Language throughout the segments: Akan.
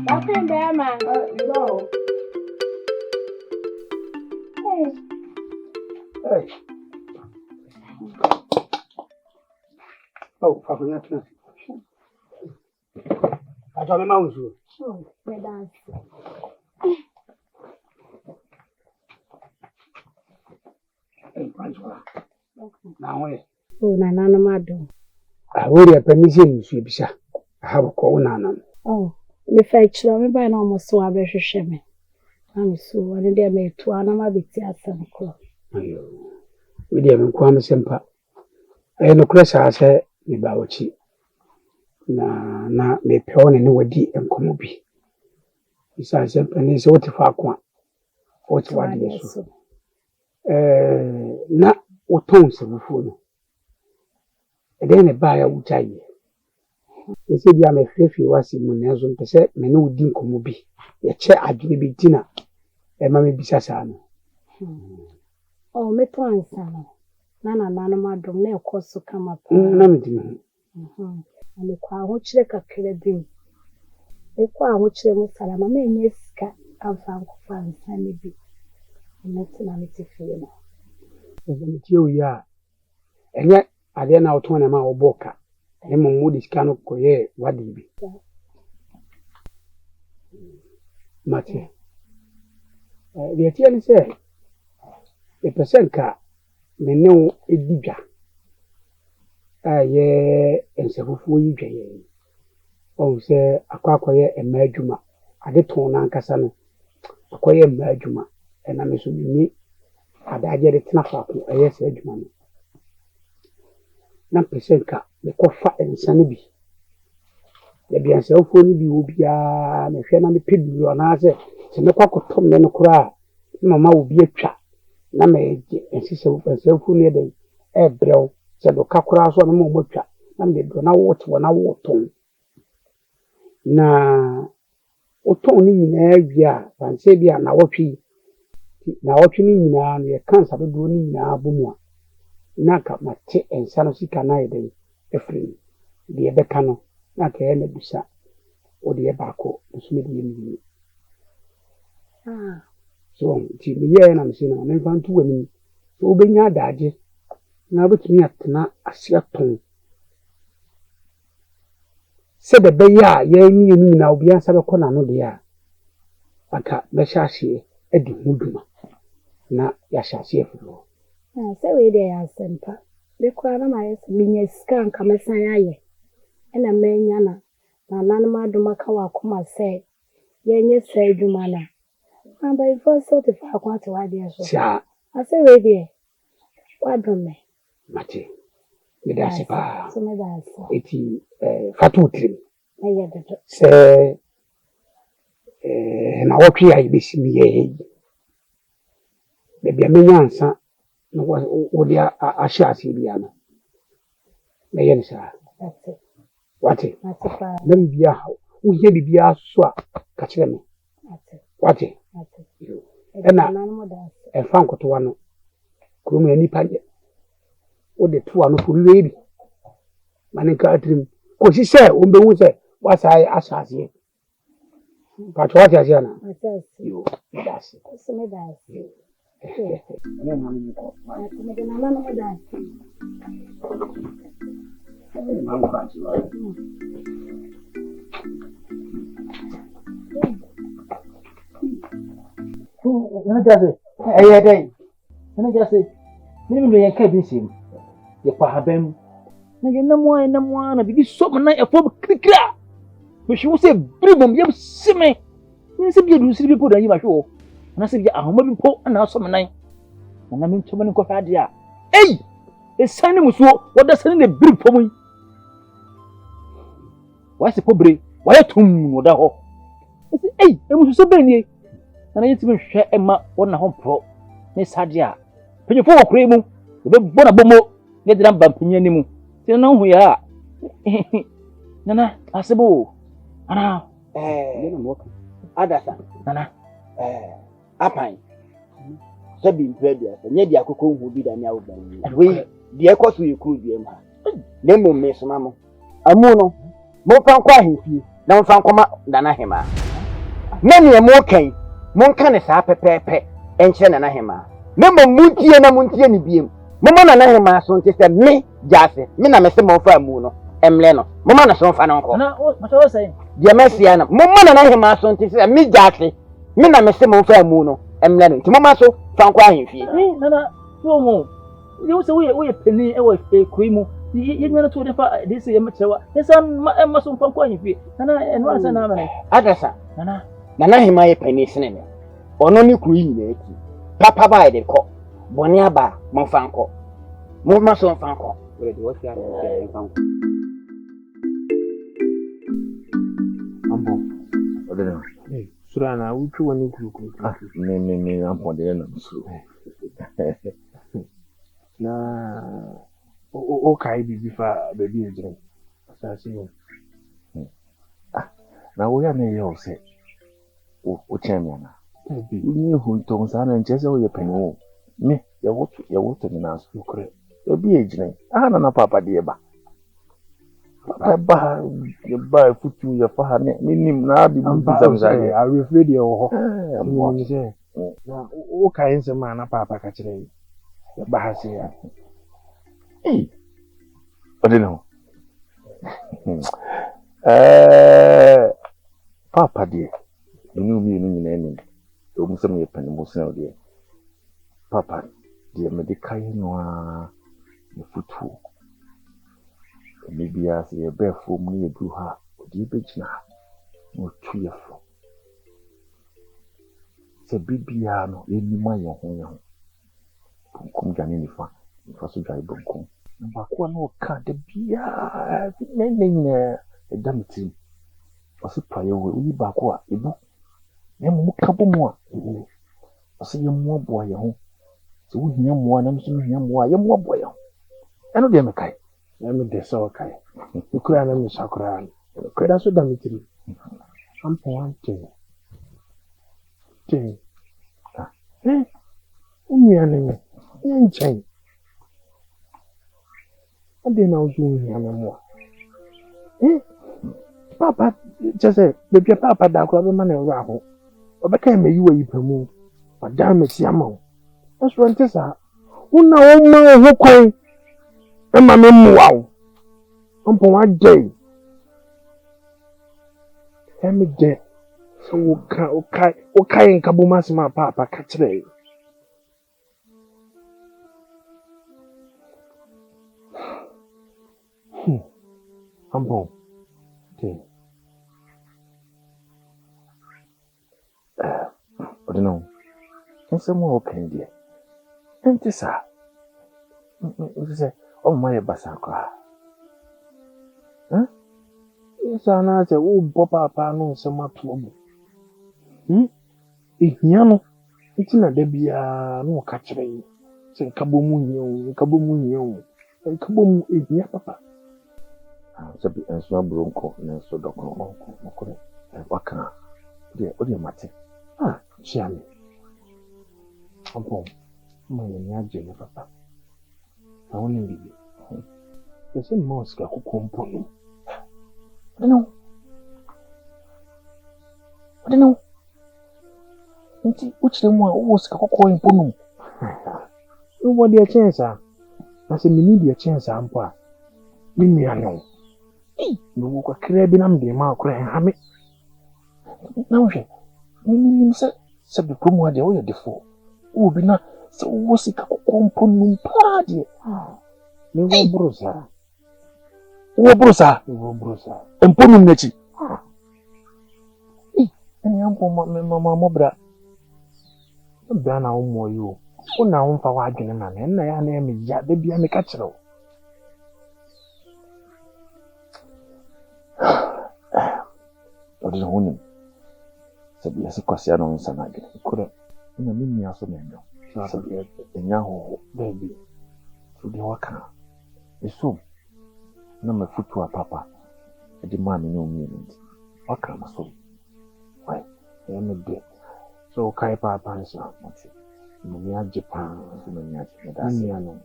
Nothing there, man. No. Hey. Oh, Papa, you're not. I told him I was you. Oh, my dad. Hey, Francois. Now, Oh, Nana Mado. I already have permission to be sure. I have a call, Nana. Oh, me fetch me by no more so I be shame. I'm so and they made 2 anama biti asan ko. Ayo. We dey me kwa me sempa. No crash ase me ba ochi. Na me pe one ne wadi enkomo bi. Isa sempa ni se wote fa kwa. Wote wadi yeso. Na oton se bufu no. Ede ne ba ya wutaye. Ese bia me fefe wasi mu na zo mpese me no odi enkomo bi. Ye che adwe bi tina. Ma me bisa sa no. Oh, me to ansa no. Nana madom na ekoso kama pa. Na me di no. Ame kwa ho kire kakere dim. E kwa ho kire mu salama me enye sika amfa nkofa ansa ne bi. Me tina me ti fie no. Me ti o ya. Enye ade na oto na ma oboka. E mo mu di sika no koye wadi bi. Mate. The tia say the percent ka me ne edibwa. Aye ensefufu yi dwaye. O se akwakoye ema adwuma. Ade ton na nkasa no. Akoye ema adwuma. Na me so ni adaje de tena fa ko eye se adwuma no. Na percent ka me kofa ensane bi. Ya bi ensefufu ni bi obia me hwe na me peduro na se se me kwakotom me no kura mama obi atwa na me ensefufu ni de ebrew se do kakura so na mo motwa na me do na woto na woton na oton ni nyina awia fanse bia na wotwi ni nyina no ye kansa do ni nyina bomu na ka mate ensa no sika na yede efri de ye beka no na ka ye na busa o de ye baako so me de ni so ti me ye na me se na me fantu wani so obenya adaje na betumi atena asia ton se de be ya ye ni enu na obi ansa be kona no de ya aka be hyahye edi huduma na ya hyahye afuro se we de ya sempa be kwa na ma yes binya sika nka mesan yaye na menya na nanu madoma ka wa koma se ye nye sai dwuma na amba ifo so te fa kwa te wa de so sha ase we de wa dome mate me da se pa so me da se eti fatu trim aye de se na wotwe ayi besimi ye be bia menya ansa no wo dia ahya ase bia no me ye ni sa wate na bibia wo ye bibia so a ka kire me wate ena fa nkoto wa no kuro mu nipa je o de to ano fo wiwe bi mane ka atrim ko si se o mbe hu se wasa asase pa to wate ase na yo that's so me da se no no ni ko me de nana mo da Mama Francis. Nana jase. Eh dey. Nana jase. Mimi ndo yanka bi sim. Ye kwa habem. Na ye namwa na bibi so na e fo krikra. Me hwe se bribom ye sime. Ni se bi du siri bi po dan yi ba hwe. Na se bi ahoma bi po na so me nan. Na me ntoma ni ko fa de a. Ei! Esane musuo woda sane na brib po mu. Wasi pobre, waya tum woda ho. Ese ei, emusu so benie. Na yetimi hwe ema wona ho pro. Ne sade a. Penyefo wo kure mu. Ebe bona bomo, ne dira mbampanya ni mu. Ti na hu ya. Nana, asebo. Ana, Ne mo ka. Adasa. nana. Apan. Sabi mpredua, nye di akoko hu bi da nya wo ban. We di ekoso ye kru bi em ha. Ne mo me soma mo. Amu no, mo fa kwa ahemfie. na mfa nkoma Nana Hema na ne mo kan mon kan sa pepepe enche Nana Hema me mo muntie ne biem mo Nana Hema so nte se me jase me na me se mo fa mu no emle no mo na so fa no nko na ma so say dia mesia na mo Nana Hema so nte se me jase me na me se mo fa mu no emle no nti mo so fa nkwa ahemfie nana so mo you say we penny e we koi mu ye nyana to defa this ye mechewa nesan ma so fa nkwa ahemfie nana eno asa na amane adasa nana Hema ye penny sene ne ono ni kru yi na eti papa ba de ko boni aba mo fa nko mo ma so fa nko we de what ya fa nko ambo odena surana uchu wani kuru me ambo de na suru na o kai bibi fa baby ejire asasi yo na wo ya ne yo se o chemia na ni hu to sana nchese o ye penwo me ya wotu ni na asu kure baby ejire na papa de ba papa ba futu ya fa ne nim na di bu zamzaye I refrain de ho ni se na o kai nsema na papa ka kire ya ba ha se ya odeno papa die inu mi nyina ni o musam ye pani musna die papa die me de kai no a ne futu ni bia se ye befo mu ye du ha odi be gina no tu ye fo se bibia no eni ma ye ho ye ho kum gani ni fa so dai bonkum ba ko no ka de bia ne edamiti osi paye we uni ba ko a ebu ne mu ka bo mu a osi ye mu abo ye ho so wo hia mu a na so hia mu a ye mu abo ye ho eno de me kai na me de so kai ikura na me sakura kweda so damitiri ampo ante te umia ne me nchen ade na uzu umia me mo papa just baby papa da ko be man e ra ho obeka me yiwa yipamu madam ti ama so nte sa una o ma ho kwan e ma me mu wa ampo wa je emi je so o kai nka bo masima papa ka kire ampo te odeno nse mo open die ente sa se o ma ye basa kwa isa na se wo bo papa no se mato obo ehia no itina da bia no ka kire yi se nka bo mu hia nka bo mu ehia papa so bi enso abronko na so dokoro okore waka de mate chiami ampo manya ni aje ne papa na woni bibi ese moska ku kompo no nti uchire mu a wo ska kokko impo no wo de chance na se mini de chance ampo a mini ano no ko kire bi nam de ma akora ha me na wo hwe mini se be promo de wo ye defo wo bi na se wo sika kokko impo no pa de me wo brusa impo no nachi eni ampo mama mobra bia na wo moyo una wo mfa wa adwene na na ya na me ya da bia me ka kire odeno honi se bia se kwase ano nsa na gele kure ina mimi aso mendo se bia enya ho baby so de waka eso na mafutu a papa de mami no mi ni waka maso wai ya me de so kai papa nsa mati mo ya japan no nya da ni ano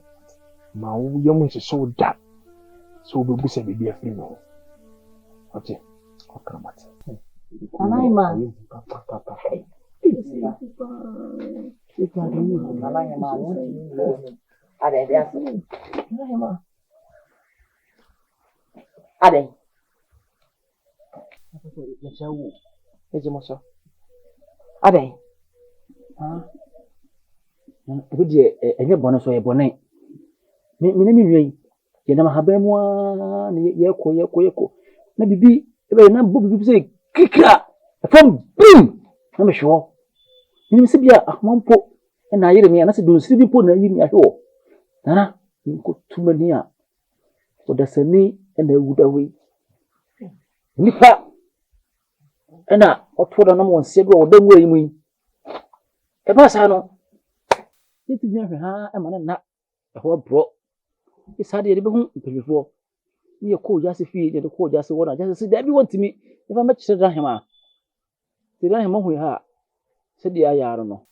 ma wo yemu se so da so be bu se bibia fi no ate Wakramati. Anaima. Ade. Ade. Ebudi enye bɔne so yɛ bɔne. Me mi nwie. Ye na mahaban mu a na ye kɔ. Na bibi ebe na bo bibi sɛ kikra. Fam bim. Na me hwɛ. Nim sɛ bia ahompo na ayere me na sɛ donsiri bi po na yi me ahwɛ. Nana, nko tumani a. Odasani na ewuda hɔ yi. Nipa na ɔtɔ da na mo nse do a ɔda mu ayi mu yi. Eba sa no. Yeti nya hwɛ ha ma na ɛhɔ bro. Isa de be hu mpelifo. Ni ye ko jase fie de ko jase wona jase se da bi wontimi. E fa ma kyerɛ da hema. Ti da hema hu ha. Se de ayaro no.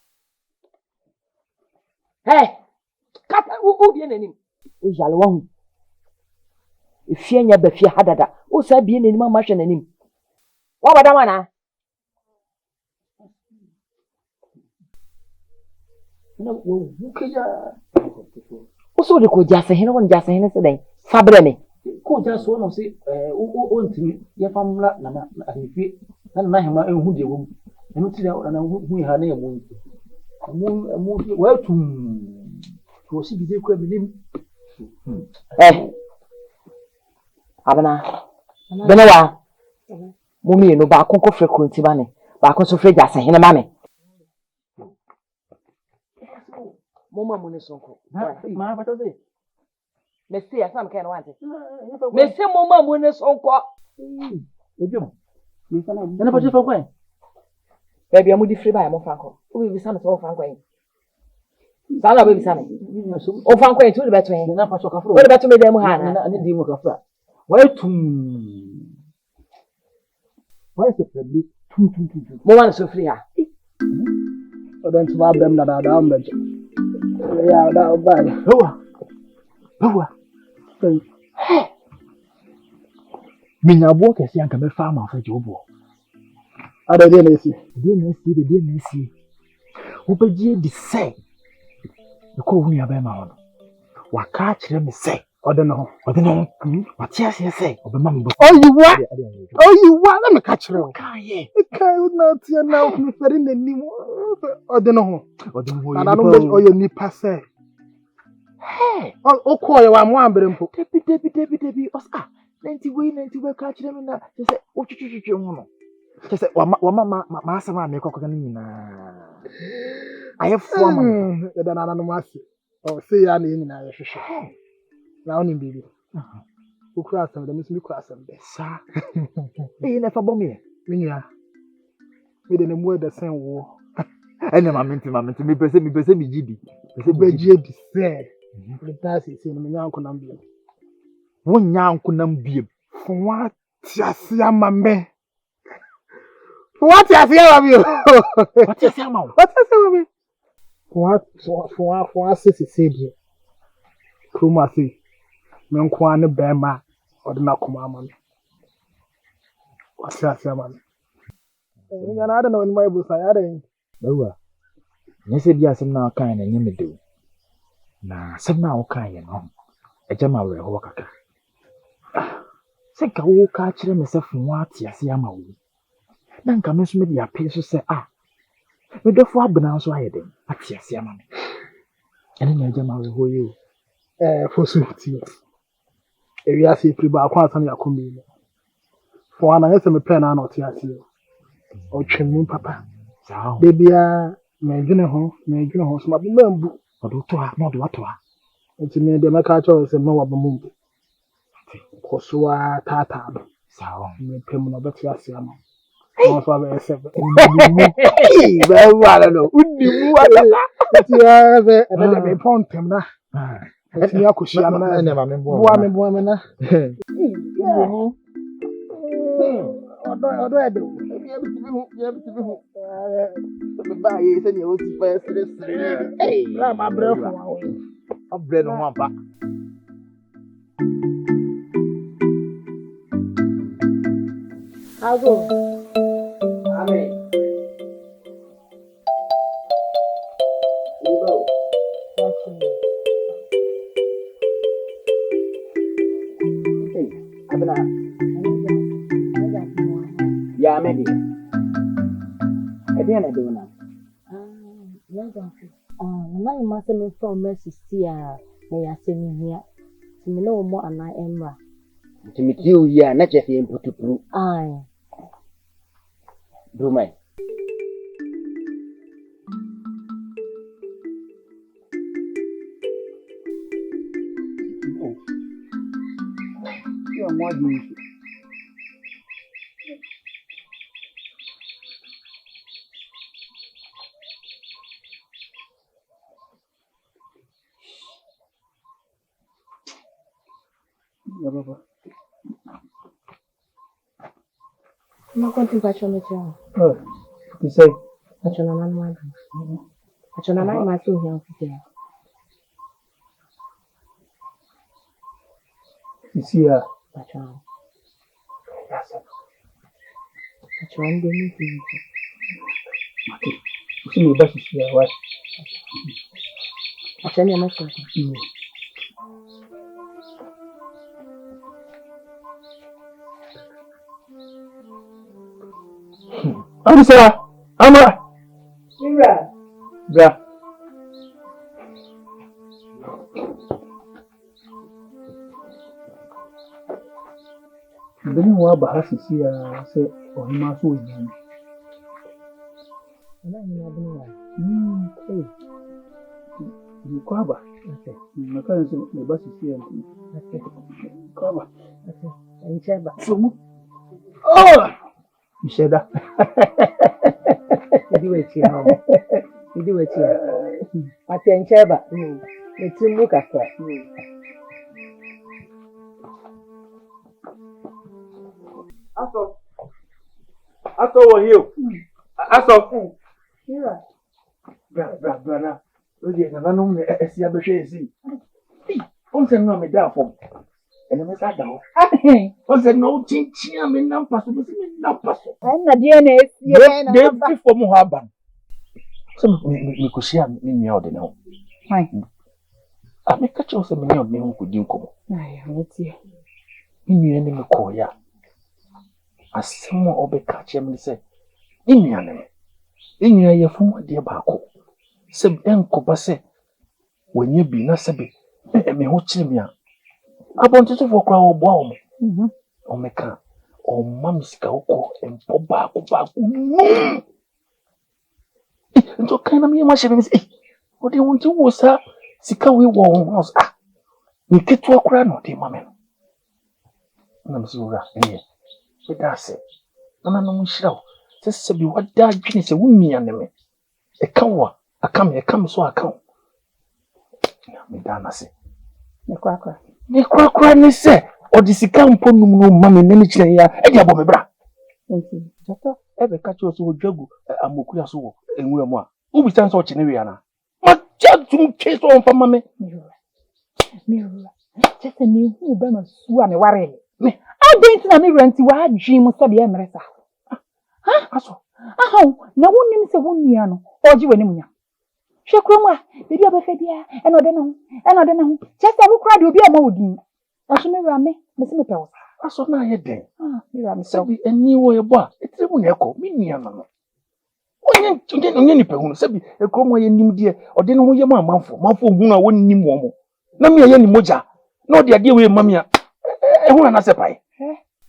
Hey! Kata u bie nanim. O jale wa hu. Efie nya ba fie hadada. O sa bie nanim ma hwɛ nanim. Wa bada mana? Na wo keja. Uso de ko jase hene won jase hene se den. Fabre me. Ko jase wona se o ntimi ye famla na ahifie. Na hema enhu de wo. Enu ti da na hu ha na emu. Emu wa tum. Ko si bi de ko minim. Abana. Bene wa. Mumi no ba konko frequency ba ne. Ba konso fre jase hene ma me. Mama mo ne sonko. Ma ba to se. Messi asam kan wante. Messi mama mo ne sonko. Ebiom. Na ba je fa kwa. Baby amudi free ba ya mo franco. O bi bisa me so franco yin. Sala ba bisa me. O franco yin tu de beto yin. Na fa so ka fro. O de beto me dem ha na. Na di mo ka fra. Why tum. Why se probably tum. Mo wan so free ha. O don tuma bem na da ambe. Ya da ba. Bawa. Minyabo kesi anka me farmer fa jobo. Ada de na esi. De na esi. Wo begie di sei. Ko hu ya ba ma ho. Wa ka kire me sei. Ode no ho. Wa tia se sei. Obema me. Oyiwa na me ka kire o. Ka ye. Kai na tia na o me fere na nim. Ode no ho. Na no mo oye nipa sei. Hey. O ko ye wa mo ambere mpo. Debi. Oscar. 90 we ka kire me na. Se o twitwitwe ho no. Se wa ma asama me kokko ni na. Ayefo ama. Da na no masi. O se ya na ni na ye hwehwe. Na oni bibi. Ukura asam da misimi kura asam be. Sa. Na fa bom ye. Minya. Me de na mu da sen wo. Ene mamenti mi pese mi gidi. Pese be gidi se. Le tasi se no nyanko na mbiem. Wo nyanko na mbiem. Fwa tiasi ama me. Fwa tiasi ama me. What is ama? What is ama me? Fwa se di. Kuma se. Me nko ane bema odina kuma ama me. What tiasi ama me. Nya na ada na onima ibusa ya ada. Bawa. Nyese bia asem na kan na nyeme de. Na asem na wo kan ye no. Eja ma we ho kaka. Se ka wo ka kire me se fun ati ase ama wo. Na nka me so me dia pe so se me dofo abena so ayede. Ati ase ama me. Ene na eja ma we ho ye. Fosuti. Ewi ase pri ba kwa san yakomi. Fo ana yese me pe na na oti ase. O twemu papa. Sao. Bebia me dwene ho so mabambu. Odo to ha, no do wato ha. Nti me de maka cho se me wabambu. Kosoa tata do. Sao. Me pem no beti ase ama. No so ba ese. Ba wala no. Undimu ataka. Ti ya ze na me pontem na. Eti akoshia na. Ene ma me bo. Bo me na. Odo edo. Ya bitibi hu. Me ba ye se ni o ti fa sire. Ra ma bref wa we. Abre no ma ba. I'll go. Amen. You go. Hey, Abena. Yeah, maybe. Again, I do now. Mama, you must have from Mercy Sia. They are singing here. To me, no more and I am right. To meet you, yeah, not just in put to prove. Aye. Do my. You are more than Baba. I'm not going to patch on the job. Oh, you say? Patch on a man. Patch on a man, my two young people. You see her? Patch on. Yes. Patch on the meeting. Okay. You see me back to see her, what? Patch on your message. Amsa! Ama! Bra. Beni wa ba hasisi ya se ohima so yin. Na ni na bini wa. Ni kwa ba. Okay. Na kan se me ba sisi ya. Okay. Kwa ba. Okay. Encheba. So mu. Oh! Misheda. Idi wechi ha. Idi wechi ha. Ati encheba. Eti mu kakra. Aso wo hiyo. Aso. Mira. Bra na. Oje na nanu me esi abehwe esi. Onse no me da fom. Ene me sa da ho. Onse no chinchin me nam paso me nam paso. Na die na esi na. De fi fom ho aban. So me kushia me nua ode ne ho. Fine. Me ka che se me nua me ho kudi nkomo. Ai, wetie. Me nua ne me ko ya. Asemo obeka che me se. Me nua ne me. Nua ye fom ade ba ko. Se enkoba se wenye bi na se bi me ho chire me a abonto to fokra obo a omo o meka o mamsika oko empo ba ko nto kana me ma shebe se o de wonto wo sa sika we wo house ni ketu akura no de mame no na me so ra ene we da se na no mo shira se se bi wada adwene se wunua ne me e ka wa akam so akam na me da na se Ne kwakwa. Ni kwakwa ni se odisika mpo num no mame na ni kire ya e dia bo me bra Enti. jata e be ka che so odwagu amokura so wo enwura mu a ubi san so che ne wi ana ma chatum che so mfa mame Mira. Chese mi hu be ma su a me ware. Me adenti na me renti wa adwi mu se be e mresa. Ha? aso Na wonnim se wonnua no. Oji wani munya. Hwe krom a, bebi obefa dia, e no de na ho. Chese wo kra de obi a ma wodin. Aso me wura me se me pe wo. aso na ye den Mira me se. sabi eni wo ye bo a etire mu na ekọ me nua no onye ni pe hu sabi ekrom ye nim de ode no ho ye manfo hu na wonnim wo mo na me ye ni moja na ode ade we mame a hu na se pai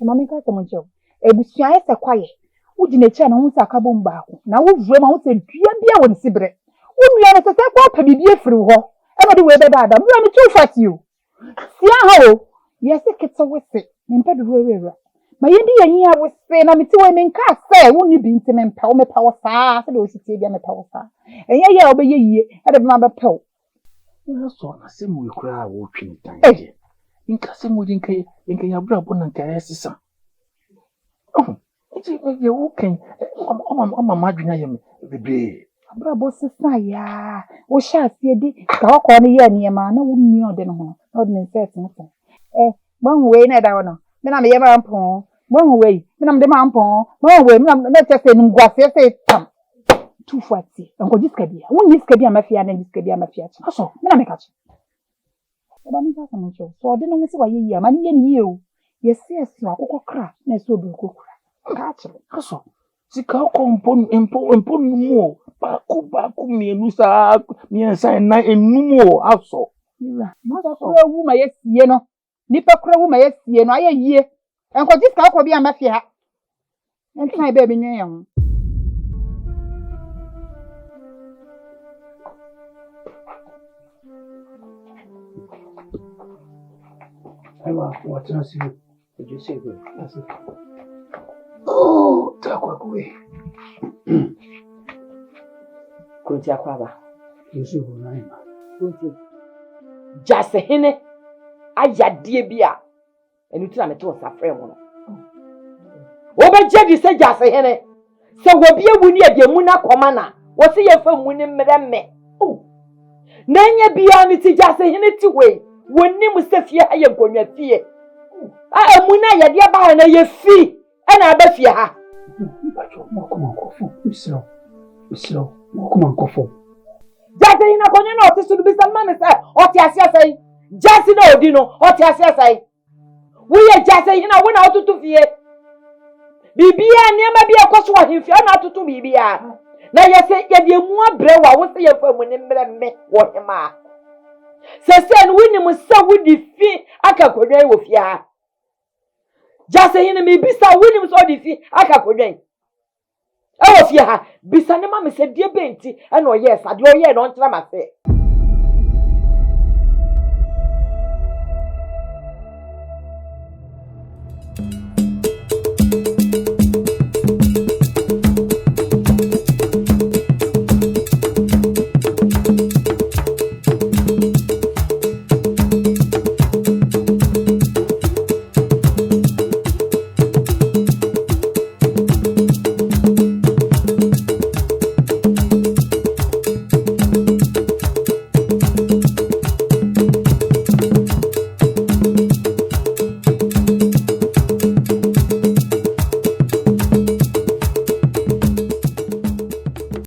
Mama ka tomo nche. Ebusua ese kwaye. Uji na echi na hu sa akabo mba ako. Na wo vure ma hu se dua bia wo sibre. Unua na se kwa pa bibie efiri ho. E no de we be dada. Mura me tu fati o. Sia ha o. Yesi kete wese. Me mpa de we. Ma yendi yanyi a wese na meti we me nka se wonni bi nti me mpa wo me pa wo saa. Se de o sitie bia me pa wo saa. Enye ye obe ye yie. E de ma be pa wo. na so na se mu kura wo twin tan nka se mu din kai nka ya bra bona nka ya sisa iti ye wo kan o ma dwuna ye me bebe Abra bo sisa ya. Wo sha asie di ka wo ko ne ye niema na wo nua ode no ho. Ode ne set no. Gban we na da wo no. Me na me ye ma mpo. Mo way, minam de mampon, mo way, minam na chese ngwase se tam. Tu fati, enko diskabia. Won diskabia mafia na diskabia mafia. So, minam me catch. Eba mi ka samu cho. So de no nsi wa ye ma ni ye ni ye o. Ye se esi akokọ kra na so do kokura. Catch. So, sika ko mpo numu baku mienu sa miensa na enumu aso. Ma kura wu ma ye sie no. Nipa kura wu ma ye sie no aye yie. Enko diska ko bia mafia. Entina be be nyen yan. What's not see? Did you say good? That's it. Oh, Takwakuwe. Kunti akwaba. Yesu Naima. Kunti. Jase hene ayadie bia. Enu ti na me to safre mo no. Obeje di se jase hene. Se wobi ewuni ediemu na koma na. Wo se ye fa mu ni mremme. Na nya bia ni ti jase hene ti we. Woni mu se fie ha ye nkonwa fie. Emu na yade ba na ye fi. Ana aba fie ha. Bacho mo kuma nkofo. Misro. Mo kuma nkofo. Jase hina konye na otisu bi salma me say oti asia say. Jase na odi no oti asia say. Wo ye jase hina wo na otutu fie. Bibia niam bia kwaso wa himfi na atutu bibia. Na ye se ye de mu abre wa wo se ye fa mu ni mremme wo hima. Sese no wini mu sa wudi fi aka kodwan wo fie ha. Jase hina me bisa wini mu so di fi aka kodwan. E wo fie ha bisa ne ma me se die benti e no ye sa de o ye no ntra ma se.